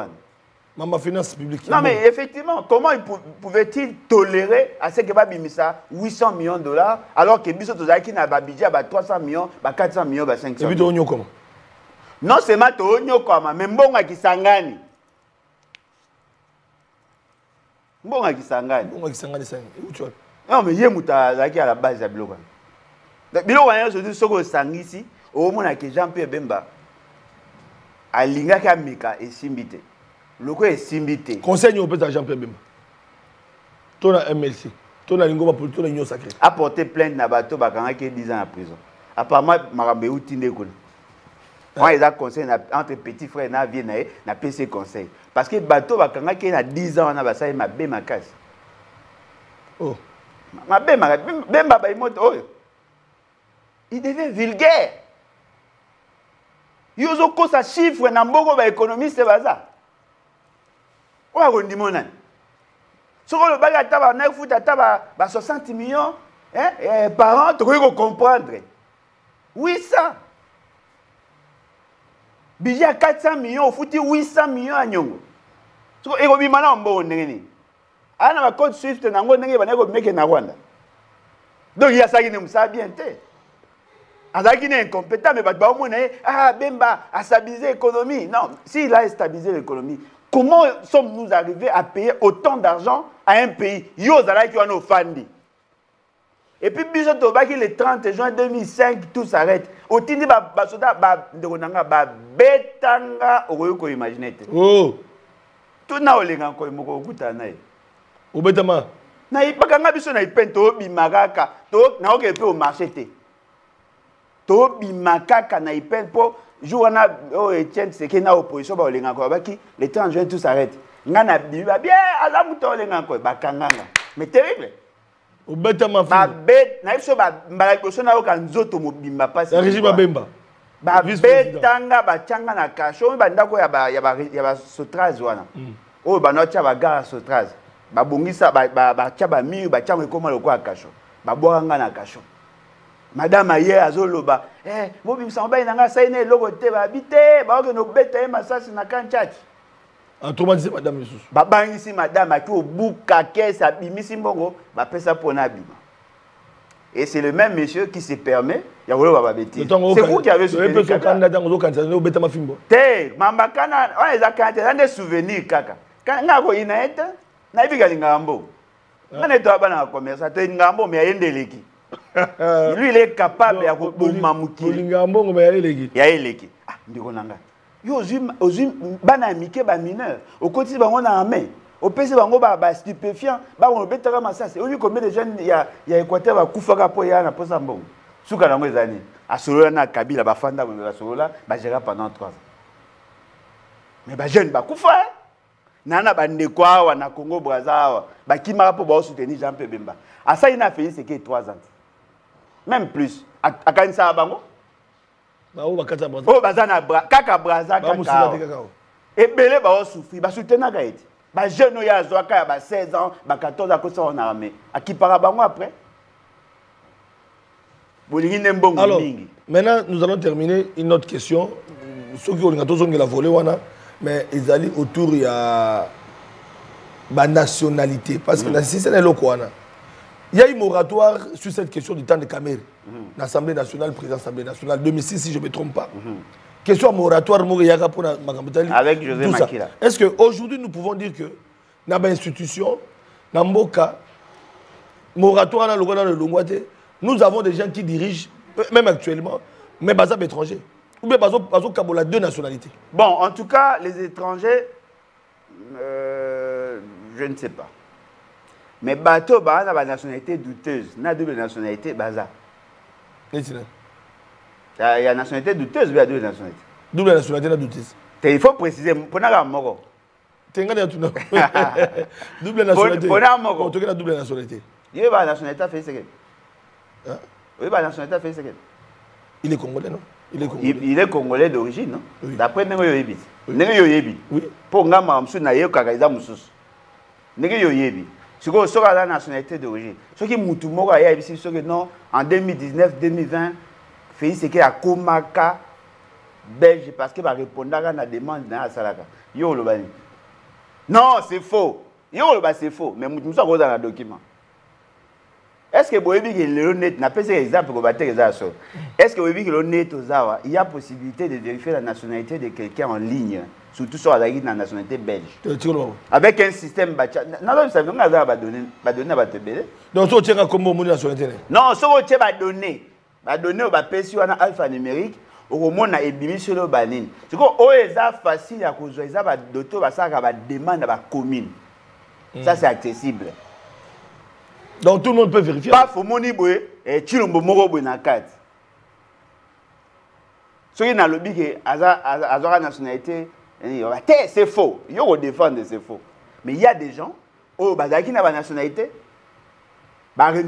Maman finance publique. Non, mais effectivement, comment pouvait-il tolérer à ce que Babimisa 800 millions de dollars alors que Biso Tozaki n'a pas budget à 300 millions, 400 millions, 500 millions. Et puis comment? Non, c'est ma toonyo comme, mais mbonga kisangani. Mbonga kisangani. Mbonga kisangani ça. Non, mais yemuta zaki à la base ya biloko. Biloko wana aujourd'hui soko sangisi. Au moment que Jean-Pierre Bemba a l'ingaka amika et simbité. Le quoi est simbité. Conseil au peut Jean-Pierre Bemba. Ton MLC. Ton lingoma pour ton union sacrée. A porté plainte na bateau bakanga qui 10 ans en prison. Apparemment Marambe outinde ko. Moi ils a conseil entre petits frères na vie na PC conseil parce que bateau bakanga qui na 10 ans na basai ma be makasi. Oh. Ma be Bemba ba imoto oh. Il devient vulgaire. Yozo ko sa chiffre na mboko ba économiste baza. Oya kondimo nani? Soko le baga taba na futa taba ba 60 millions par an to ko comprendre. 800. Budget 400 millions, futi 800 millions a nyongo. Soko eko bima na mboko ndenge. Ana ba code Swift na ngo ndenge ba na ko meke na Rwanda. Donc il y a ça qui ne me ça bien té. Azaki n'est incompétent, mais Bemba a stabilisé l'économie. Non, s'il a stabilisé l'économie, comment sommes-nous arrivés à payer autant d'argent à un pays? Et puis, le 30 juin 2005, tout s'arrête. Au Tindi, Betanga, imaginer. Oh! Tout n'a pas encore eu. Au Betama? Na ipakanga biso na ipento bimagaka to na oke pe au marché te. To bimakaka na ipel po journa o Etienne Tshisekedi na opposition ba olenga ko baki le 30 juin tout s'arrête. Ngana biba bien ala muto olenga ko bakanganga. Mais terrible. Au Betama ba bet na biso ba mbala biso na oka nzoto mobimba pasi. Régime Bemba. Ba betanga ba changa na kasho ba ndako ya ba Sotraz wana. O ba no cha ba gara Sotraz. Babungisa bacha ba miyu bacha ekoma lokwa kasho babwanga na kasho madame aye azoloba bobi msamba nanga saine logo te babite baoke no beta masasi na kanchachi automatiser madame Yesus babangisi madame aki obuka kesa bimisi mbongo bapesa pona bima. Et c'est le même monsieur qui se permet ya wolo babeti. C'est vous qui avez souvenu candidat dans le candidat no beta mafimbo te mambakana on les a candidat des souvenirs kaka kana ko inaeta na ibi galingambo ngane to abana commerce to ngambo me ayendeleki lui il est capable ya ko mamuki lingambo ngome ya eleki ah ndiko nanga yo ozwi bana mike ba mineur okoti bango na armée opesi bango ba stupéfiant ba on betaka masasi oyi combien de jeunes ya Équateur ba kufaka po ya na posa mbongo suka nango ezani asolola na Kabila ba fanda ba solola ba gérer pendant 3 ans mais ba jeune ba kufa nana ba ndeko awa na Congo Brazza awa ba kimaka po ba soutenir Jean-Pierre Bemba asa ina fait c'est que 3 ans même plus akanisa bango Bah, bakata Brazza. Oh, bazana kaka Brazza kaka. Ebele ba souffrir, ba soutenir gaiti. Ba jeune ya zoaka ya ba 16 ans, ba 14 ans ko ça en armée. Akipara bango après. Alors, maintenant nous allons terminer une autre question. Ceux qui ont la volée wana, mais ils allaient autour il y a ba nationalité parce que la c'est le wana. Il y a eu moratoire sur cette question du temps de Cameroun. L'Assemblée nationale, président de l'Assemblée nationale, 2006, si je ne me trompe pas. Question moratoire, avec José Makila. Est-ce qu'aujourd'hui, nous pouvons dire que dans l'institution, dans Mboka, moratoire dans le Longwate, nous avons des gens qui dirigent, même actuellement, mais basés à étrangers. Ou bien basés à 2 nationalités. Bon, en tout cas, les étrangers, je ne sais pas. Mais bateau, bah, na nationalité douteuse, na double nationalité, baza. Il y a nationalité douteuse, mais il y a double nationalité. Double nationalité, na douteuse. Il faut préciser, pour n'a moro. Double nationalité. Pour n'a moro. Pour n'a double nationalité. Il y a une nationalité fait c'est quelle? Il y a une nationalité fait c'est quelle? Il est congolais, non? Il est congolais d'origine, non? D'après Nengo Yoyebi. Nengo Yoyebi. Oui. Pour nga mamsu na yo kakaïza musus. Nengo Yoyebi. Si vous avez la nationalité d'origine, ce qui est non, en 2019-2020, Félix Sekei a Komaka belge parce qu'il va répondre à la demande de Salaka. Non, c'est faux. C'est faux. Mais nous sommes dans le document. Est-ce que vous avez dit que l'honnête n'a pas exemple pour battre les assos? Est-ce que vous avez dit que l'honnête aux Awa, il y a possibilité de vérifier la nationalité de quelqu'un en ligne? Surtout sur la nationalité belge. Avec un système bacha. Non, non, ça veut dire que va te donner. Donc, tu as comment mon nationalité? Non, ce que tu vas donner. Va donner au PC alphanumérique. Au moment où il sur le banin. C'est que facile à cause de ça, d'autres va demander à la commune. Ça, c'est accessible. Donc, tout le monde peut vérifier. Pas Fomoni Boye et Chilombo Moro Bonakat. Ce qui est dans le lobby, c'est la nationalité. C'est faux. Il y a défendre, c'est faux. Mais il y a des gens qui ont la nationalité. Parce que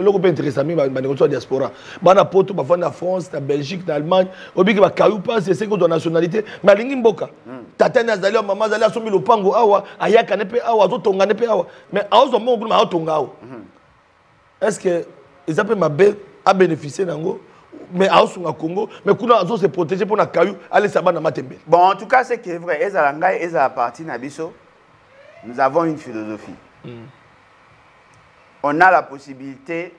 l'Europe est intéressant, la diaspora. En France, en Belgique, en Allemagne, c'est ce que la nationalité. Mais il Mboka. Tata Nazali, maman Nazali, sont mis le pango awa, ayaka nepe awa, zotonga nepe awa. Mais à ce moment où on tonga. Est-ce que ils appellent ma belle à bénéficier d'ango? Mais à ce Congo, mais qu'on a se protéger pour la caillou, aller savoir dans Matembe. Bon, en tout cas, c'est qui est vrai. Ezalanga, Ezala partie Nabiso. Nous avons une philosophie. On a la possibilité,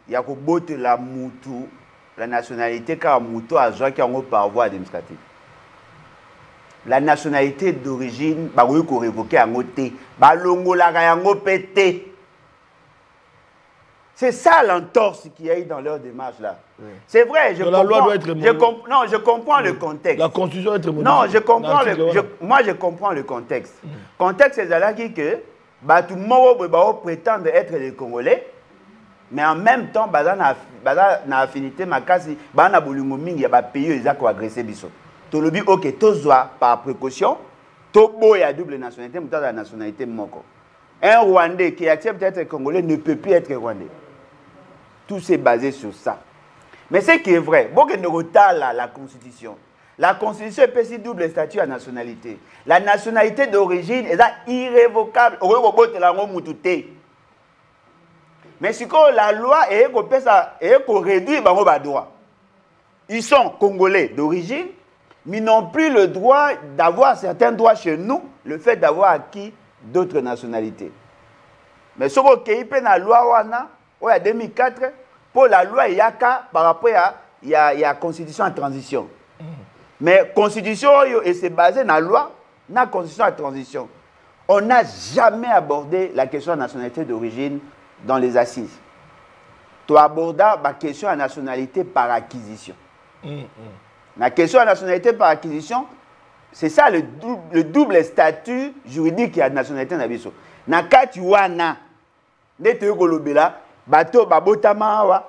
il y a que la moutou, la nationalité, car moutou a joué qui ont par voie administrative. La nationalité d'origine, bah oui, qu'on révoque à côté, bah longo la gayango pété. C'est ça l'entorse qu'il y a eu dans leur démarche là. Oui. C'est vrai, je comprends. La loi doit être non, je comprends le contexte. La constitution doit être modifiée. Non, je comprends moi je comprends le contexte. Contexte c'est là que bah tout le monde prétendre être les Congolais, mais en même temps bah na affinité makasi bah na bolingo mingi ya ba pays ils a ko agresser biso. To lobi OK, to zoa par précaution, to boya double nationalité, muta la nationalité moko. Un Rwandais qui accepte d'être Congolais ne peut plus être Rwandais. Tout c'est basé sur ça. Mais ce qui est vrai, bon que nous retardons la Constitution. La Constitution est aussi double statut à nationalité. La nationalité d'origine est irrévocable. Mais si la loi est qu'on réduit les droits. Ils sont Congolais d'origine, mais n'ont plus le droit d'avoir certains droits chez nous, le fait d'avoir acquis d'autres nationalités. Mais ce qui est dans la loi, en 2004, pour la loi, il y a par rapport à la constitution en transition. Mais la constitution, c'est basé dans la loi, dans la constitution en transition. On n'a jamais abordé la question de nationalité d'origine dans les assises. Tu abordes la question de nationalité par acquisition. La question de la nationalité par acquisition, c'est ça le double statut juridique de la nationalité na biso. Na kati wana ndete yokolobela bato babotama awa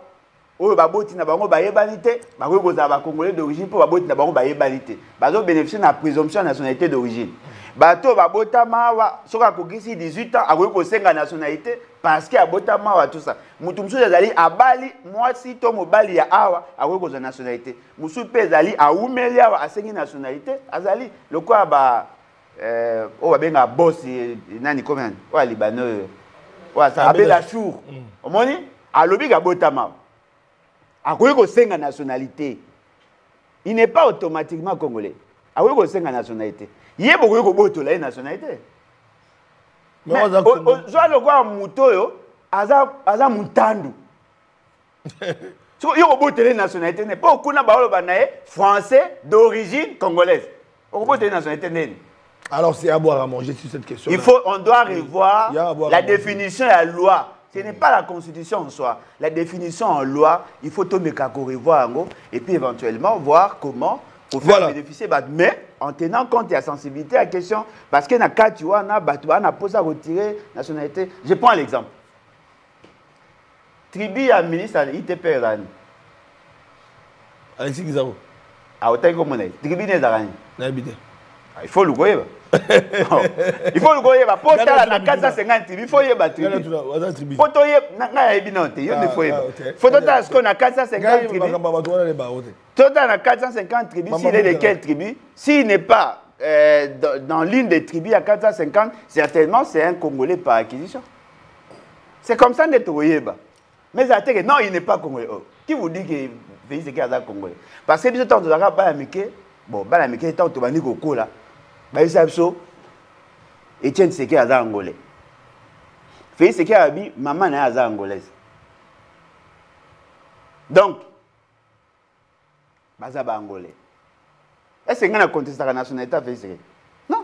oyo baboti na bango bayebani te bakoki kozala bacongolais d'origine mpo baboti na bango bayebani te bazobénéficie na présomption de nationalité d'origine. Bato babotama awa soki akokisi 18 ans akoki kosenga nationalité parce que abotama awa tout ça. Mutu mosusu ezali abali mwasi to mobali ya awa akoki kozwa nationalité. Mosusu mpe ezali awumeli awa asengi nationalité azali lokola ba oyo babenga boss nani komani oyo alibano oyo oyo abela chour omoni alobi kabotama awa akoki kosenga nationalité. Il n'est pas automatiquement congolais. Akoki kosenga nationalité. Ye bokoki kobotola ye nationalité. Zwa lokola mutu oyo aza mutandu. So yo kobotola ye nationalité ne po kuna baoloba na ye français d'origine congolaise. Okobotola ye nationalité neni. Alors c'est à boire à manger sur cette question. On doit revoir la définition de la loi. Ce n'est pas la constitution en soi. La définition en loi, il faut tout revoir et puis éventuellement voir comment pour faire bénéficier. Mais en tenant compte de la sensibilité à la question, parce que dans le cas, tu vois, on a posé à retirer la nationalité. Je prends l'exemple. Tribu à ministre de l'ITP. Alexis Kizaro. Ah, autant que mon tribu n'est pas. Il faut le voir. Il faut le voir. Pour la 450 tribus, il faut y avoir tribu. Pour toi, il faut ce qu'on a 450 tribus. Total a 450 tribus. S'il est de quelle tribu? S'il n'est pas dans l'une des tribus à 450, certainement c'est un Congolais par acquisition. C'est comme ça d'être Oyeba. Mais non, il n'est pas Congolais. Qui vous dit que pays c'est qu'il y a Congolais? Parce que temps de la Balamike, bon, Balamike, tant que Bani Koko là, Baïsabso, Etienne Seke a Angolais. Pays c'est qu'il y a maman n'a angolaise. Donc, Bazaba angolais. Est-ce que vous avez contesté la nationalité à Félix? Non.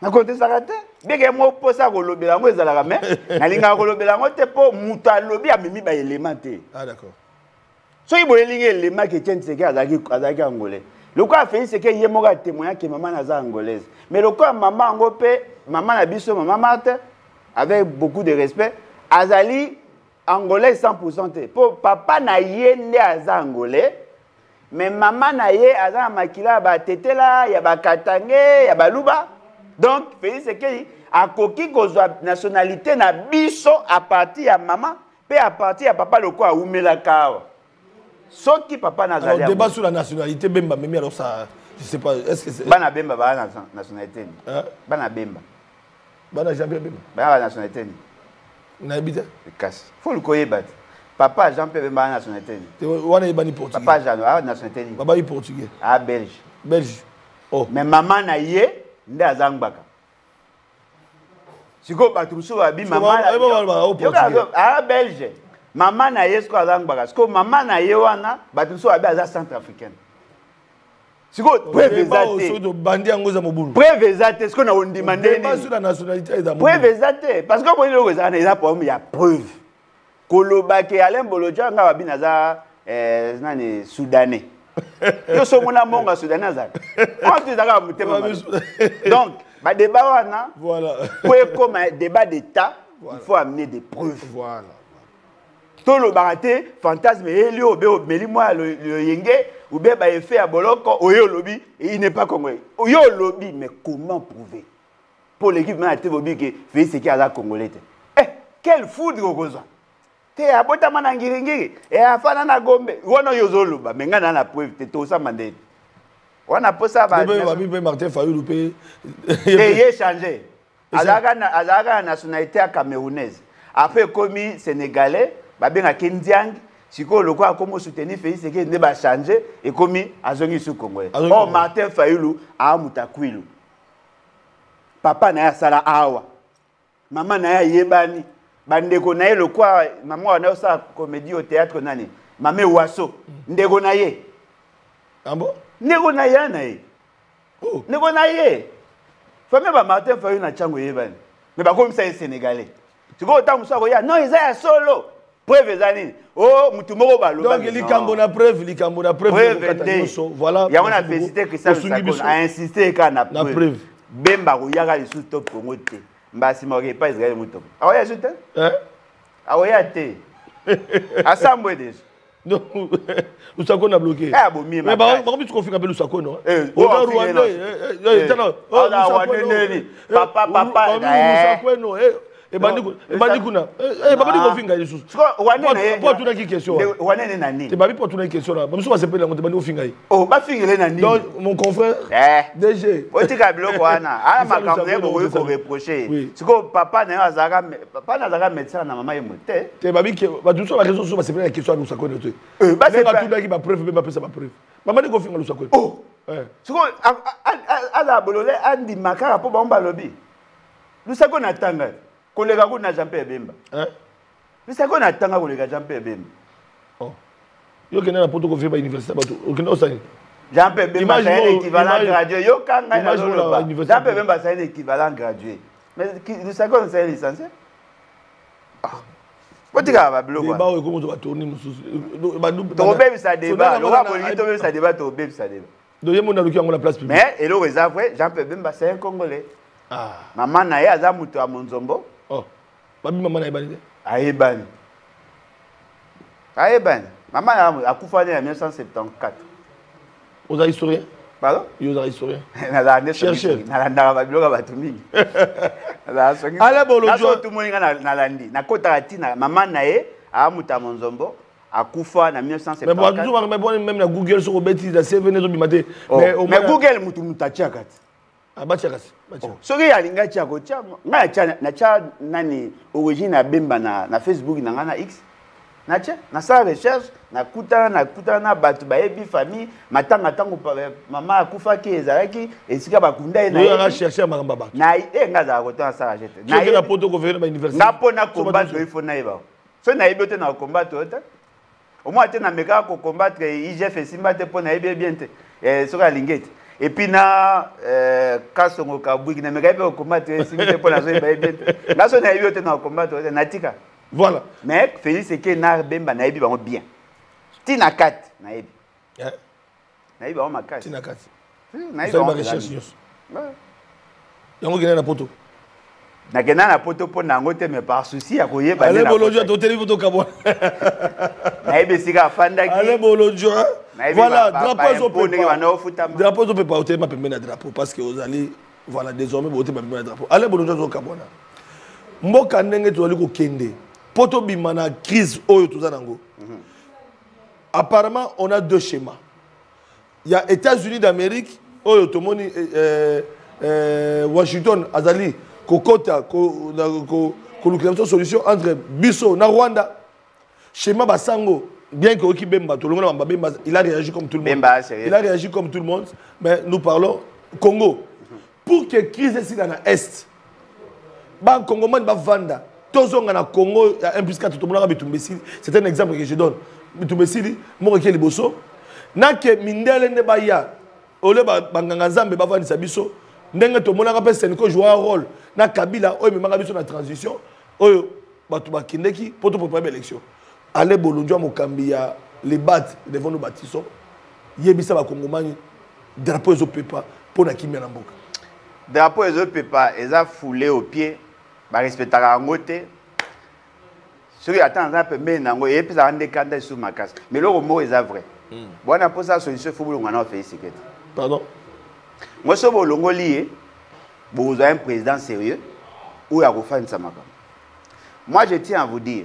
Vous avez contesté la nationalité. Bien que moi, pour ça, vous avez dit que vous avez dit que vous avez dit que vous avez dit que ah, d'accord. Si vous avez dit que vous avez dit que vous avez dit angolais. Le cas Félix, c'est que vous avez témoigné que maman est angolaise. Mais le cas maman angolais, maman Nabiso, maman Marthe, avec beaucoup de respect, Azali angolais 100%. Pour papa Nayende angolais. Mais maman naye aza makila ba tetela ya ba katange ya ba luba. Donc Félix Sekei a koki kozwa nationalité na biso à partir ya maman pe à partir ya papa loko a umela kawa. Soki papa na zali. Alors débat sur la nationalité Bemba Mimi alors ça je sais pas est-ce que c'est Bana Bemba ba nationalité. Bana Bemba. Bana Jean-Pierre Bemba. Ba nationalité. Na habite. Casse. Faut le koyeba. Papa Jean-Pierre Bemba a nationalité. Wana ibani portugais. Papa Jean a nationalité. Papa est portugais. Ah belge. Belge. Oh. Mais maman na ye nde azangbaka. Siko batumso abi maman. Ah belge. Maman na ye siko azangbaka. Siko maman na ye wana batumso abi aza centrafricaine. Siko preuve exacte. Bandi angoza mobulu. Preuve exacte siko na on demander. Pas sur la nationalité da mobulu. Preuve exacte parce que bon il y a problème il y a preuve. Kolobake Alain Bolodja nga babinaza nani soudanais. Yo so mona monga soudanais za. On te zaka mutema. Donc, ba débat wana. Voilà. Pour comme un débat d'état, il faut amener des preuves. Voilà. Tout le baraté fantasme elio be meli moi le yenge ou be ba effet à boloko oyo lobby et il n'est pas congolais. Oyo lobby mais comment prouver? Pour l'équipe na te bobi que fait ce qui a congolais. Eh, quel foudre goza. Te abota mana ngiringiri e afana na gombe wono yozoluba menga na preuve te to sa mandeli wana posa ba be Martin Fayulu pe ye changer azaka nationalité camerounaise après commis sénégalais ba benga Kendiang siko loko akomo soutenir Félix Sekei ne ba changer et commis azongi su congolais oh Martin Fayulu a mutakwilu papa na ya sala awa mama na ya yebani bandeko na ye lokwa maman wana osa comédie au théâtre nani mame waso ndeko na ye ambo ndeko na ye na ye oh ndeko na ye famille ba Martin Fayulu na chango ye bani mais ba comme ça sénégalais tu go ta musa ko ya non ils a solo preuve ezani oh mutu moko baloba donc likambo na preuve voilà ya ona félicité Christian Lusakoni a insisté ka na preuve bemba kuyaka lisusu to Congo te mbasi moke pas Israël muto aoya jute aoya te asambwe déjà non Lusakoni a bloqué ah bon mi mais bah tu confirmes avec Lusakoni non papa Lusakoni et bandi kuna babadi kofinga lisusu po tuna ki question wanene nani te babi po tuna ki question là bamuso ba sepela ngote bandi kofinga oh ba fingele nani donc mon confrère DG otika biloko wana ala makambo yebo ko reprocher siko papa na azaka médecin na mama yemo te babi ke ba tout ça ba raison so ba sepela question à Lusakoni te ba sepela tuna ki ba preuve ba pesa ba preuve mamadi kofinga Lusakoni oh siko ala bolole andi makara po ba omba lobi Lusakoni atanga kolega kuna Jean-Pierre Bemba Lusakoni atanga kolega Jean-Pierre Bemba oh yo kena na poto ko faire ba université ba to okenda osani Jean-Pierre Bemba c'est un équivalent gradué yo kanga na loba Jean-Pierre Bemba c'est un équivalent gradué mais Lusakoni c'est licencié Potika ba bloko ba o ko mo ba tourner mususu ba to bebe sa débat lo ba bolito bebe sa débat to bebe sa débat do yemo na luki ngona place publique mais elo eza vrai Jean-Pierre Bemba c'est un Congolais maman na ye aza muto a Monzombo oh babi maman na ebani ayebani maman na akufa en 1974 aux historiens pardon aux historiens chercheur na la babiloka batu mingi ala bolonjo tout monde na landi na kota tina maman na ye a muto a Monzombo akufa na 1974 mais bon même na Google sur bêtise la CV nezo bimate mais Google mutu mutatia kati abachakasi soki yalinga tia ko tia nga tia na tia nani origine ya Bemba na Facebook na nga na X na tia na sa recherche na kutana batu bayebi famille matanga tango mama akufa ki ezalaki esika bakunda ye na ye nga chercher makamba ba na nga za ko tana sa jete na ye na poto ko faire ba université na pona combattre il faut na yeba so na yebi na combattre ota au moins te na meka ko combattre IGF esimba te pona yebi bien te soki alingeti et puis na kasongo kabwiki na meka pe combattre esimba pona zo yeba bien na so na yebi te na combattre natika voilà mais Félix c'est que na Bemba na yebi bango bien tina kat na yebi na yebi bango makasi tina kat na yebi bango recherche yango kena na poto na kena na poto po na ngote mais par souci ya koyeba ale bolonjo to teli poto kabwa na yebi sika fandaki ale bolonjo voilà drapeau zo pepa ote ma pembe na drapeau parce que ozali voilà désormais bote ma pembe na drapeau ale bolonjo zo kabwana mboka ndenge tozali ko kende poto bima na crise oyo tozana ngo apparemment on a deux schémas il y a États-Unis d'Amérique oyo tomoni Washington azali kokota ko lukela solution entre biso na Rwanda schéma basango bien que Oki Bemba tout le monde Bemba il a réagi comme tout le monde il a réagi comme tout le monde mais nous parlons Congo pour que crise ici dans l'est ban Congo man ba vanda tozonga na Congo ya 1+4 tout le monde Bitumbesili c'est un exemple que je donne Bitumbesili mo ke liboso na ke mindele ne ba ya ole banganga nzambe ba vandisa biso ndenge to monaka pe Senko joue un rôle na Kabila oyo memanga biso na transition oyo batu bakindeki poto pour première élection ale bolonjo mokambi ya les bat devant nous bâtissons yebisa ba kongomani drapeau ezo pepa pona kimia na mboka drapeau ezo pepa eza foulé au pied ba respectaka ngote soki attends un peu mais nango et puis ça rende kanda sous ma casse mais le mot est vrai bona posa solution faut bolonga na fait sécurité pardon moi so bolongo lié vous avez un président sérieux ou ya kofanya samaka moi je tiens à vous dire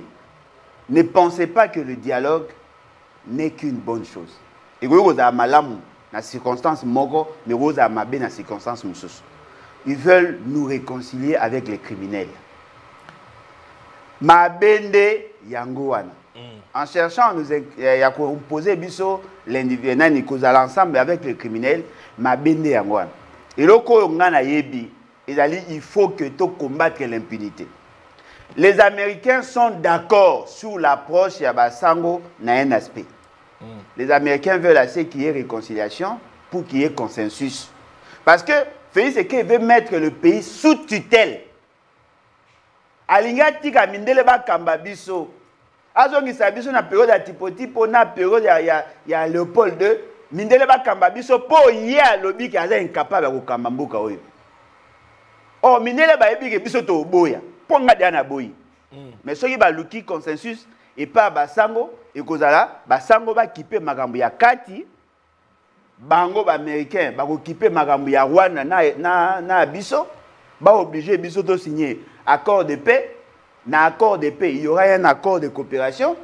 ne pensez pas que le dialogue n'est qu'une bonne chose et que vous avez malamu na circonstance moko mais vous avez mabé na circonstance mususu ils veulent nous réconcilier avec les criminels mabende yango wana en cherchant nous ya ko poser biso l'individu nani kozala ensemble avec les criminels mabende yango wana et loko ngana yebi il faut que tu combattes l'impunité. Les Américains sont d'accord sur l'approche ya basango na un aspect. Les Américains veulent assez qu'il y ait réconciliation pour qu'il y ait consensus. Parce que Félix Tshisekedi veut mettre le pays sous tutelle. Alinga tika mindele ba kamba biso azongisa biso na période ya tipo na période ya Léopold II mindele bakamba biso po ye alobi ke aza incapable ya kokamba mboka oyo. Oh mindele bayebi ke biso to boya po nga dia na boyi. Mais soki baluki consensus et pas basango ekozala basango bakipe makambo ya kati bango ba américain bakokipe makambo ya Rwanda na biso ba obligé biso to signer accord de paix. Na accord de paix, il y aura un accord de coopération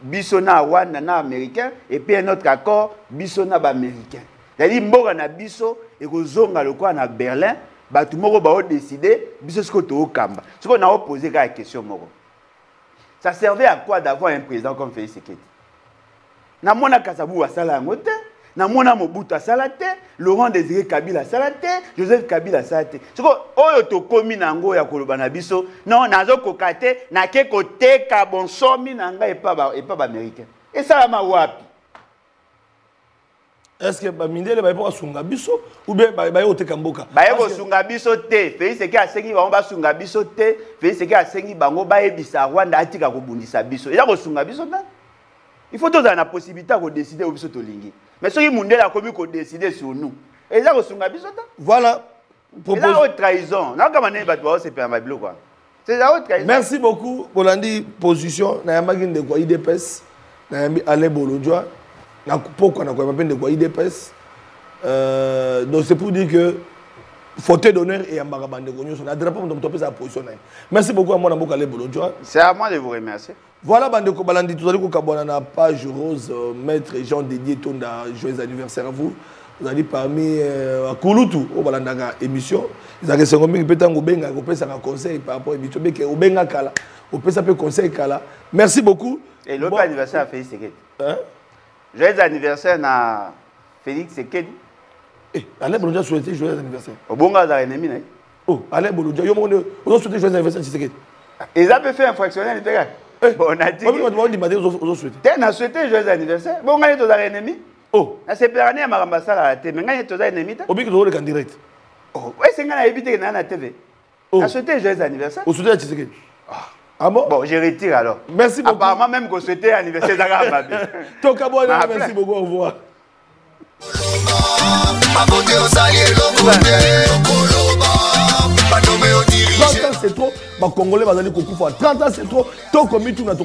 biso na Rwanda na américain et puis un autre accord biso na ba américain. C'est-à-dire mboka na biso ekozonga lokwa na Berlin batu moko ba décider biso ce que to kamba. Ce qu'on a posé la question moko. Ça servait à quoi d'avoir un président comme Félix Tshisekedi? Na mona Kasabu asala ngote, na mona Mobutu asala te, Laurent Désiré Kabila asala te, Joseph Kabila asala te. Siko oyo to komi nango ya koloba na biso, non nazo kokate na ke kote ka bonsomi nanga et pas ba américain. Et ça la ma wapi? Est-ce que ba mindele ba ipo sunga biso ou bien ba yote kamboka? Ba yeko sunga biso te, Félix Tshisekedi asengi bango ba sunga biso te, Félix Tshisekedi asengi bango ba yebisa Rwanda atika ko bundisa biso. Eza ko sunga biso ta? Il faut tous la possibilité de décider où biso to lingi. Mais ceux qui mondé la commune qu'on décider sur nous. Et ça sunga biso ta? Voilà. C'est la haute trahison. Non comme on est battu c'est pas mal quoi. C'est la haute trahison. Merci beaucoup pour l'andi position na yamagi de quoi IDPS na yambi Alain Bolodjoa na pourquoi na quoi de quoi IDPS donc c'est pour dire que faute d'honneur et ambara bande gonyo son drapeau on topé sa position. Merci beaucoup à mon amour Alain Bolodjoa. C'est à moi de vous remercier. Voilà bande ko balandi tout allez ko kabona na page rose maître Jean dédié tonda joyeux anniversaire à vous. Vous allez parmi Kulutu au balandanga émission. Ils ont resté combien de temps au benga au pesa un conseil par rapport à émission mais au benga kala au pesa peu conseil kala. Merci beaucoup. Et l'autre anniversaire à Félix Tshisekedi. Hein? Joyeux anniversaire à Félix Tshisekedi. Eh, Alain Bolodjoa souhaité joyeux anniversaire. Au bonga za ennemi né. Oh, Alain Bolodjoa, yo mo on souhaité joyeux anniversaire Tshisekedi. Ils ont fait un fractionnel intégral. Bon, on a dit. On dit on souhaité. Tu as souhaité joyeux anniversaire. Bon, on a tous les ennemis. Oh, c'est pour année à Marambasala, mais on a tous les ennemis. Au bic de direct. Oh, ouais, c'est qu'on a évité dans la TV. On a souhaité joyeux anniversaire. On souhaité Tshisekedi. Ah bon? Bon, je retire alors. Merci beaucoup. Apparemment, même qu'on souhaitait anniversaire d'Arababi. Tokabouana, merci beaucoup, au revoir. 30 ans c'est trop, les Congolais vont 30 ans c'est trop, tant qu'on met tout dans ton